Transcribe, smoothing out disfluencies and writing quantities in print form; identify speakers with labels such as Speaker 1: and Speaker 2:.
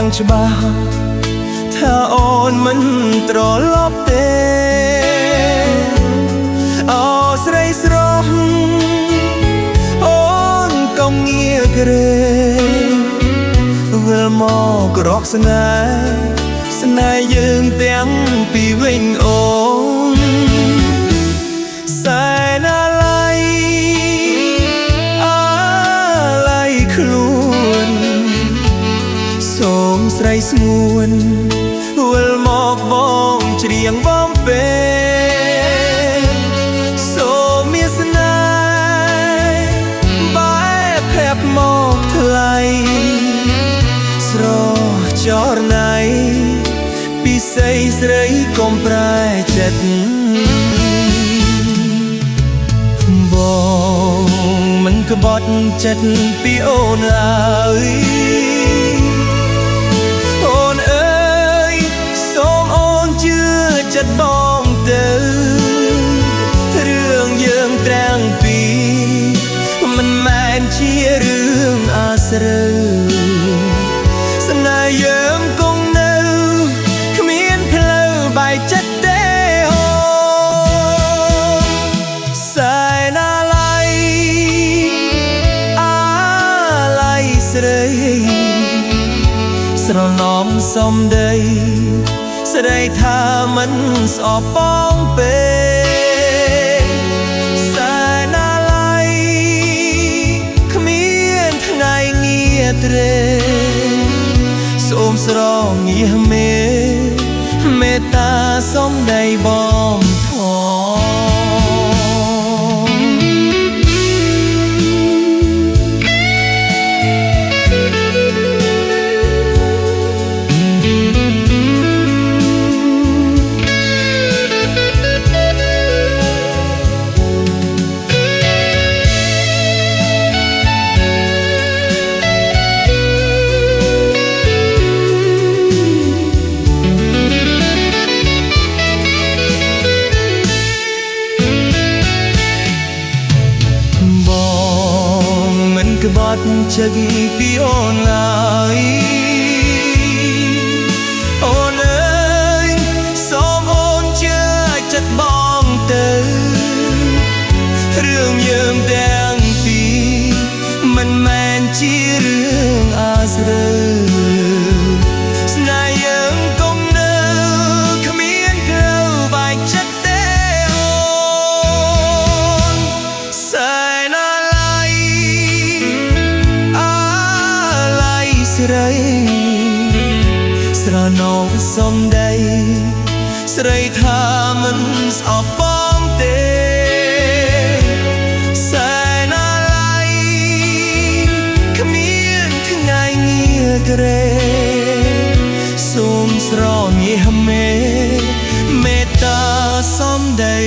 Speaker 1: ងច្បាស់ថាអូនមិនត្រឡប់ទេអូស្រីស្រស់អូនកុំងាក្រេវិលមករកស្នេហ៍យើងទាំងពីរវិញអូនសែនអាឡ័យអាឡ័យខ្លួនសូមស្រីស្ងួនវិលមកបងច្រៀងបំពេសូមមានស្នេហ៍បែបភ័ព្វមកថ្លៃស្រស់ចរណៃពិសីស្រីកុំប្រែចិត្តបងមិនក្បត់ចិត្តពីអូនឡើយអូនអើយសូមអូនជឿចិត្តបងទៅរឿងយើងទាំងពីរមិនមែនជារឿងអាស្រូវស្នេហ៍យើងគង់នៅគ្មានផ្លូវបែកចិត្តទេអូសែនអាឡ័យអាឡ័យស្រីស្រណំសំដីស្រីថាមិនស្អប់បងពេសែនអាឡ័យគ្មានថ្ងៃងារត្រេសូមស្រងាមេត្តាសំដីបងថក្បត់ចិត្តពីអូនឡើយអូនអើយសូមអូនជឿចិត្តបងទៅរឿងយើងទាំងពីរមិនមែនជារឿងអាស្រូវស្នេហ៍យើងគង់នៅគ្មានផ្លូវបែកចិត្តទេអូនសែនអាឡ័យស្រីស្រណោសំដីស្រីថាមិនស្អប់បងទេសែនអាឡ័យគ្មានថ្ងៃងារក្រេសូមស្រងាមេត្តាសំដី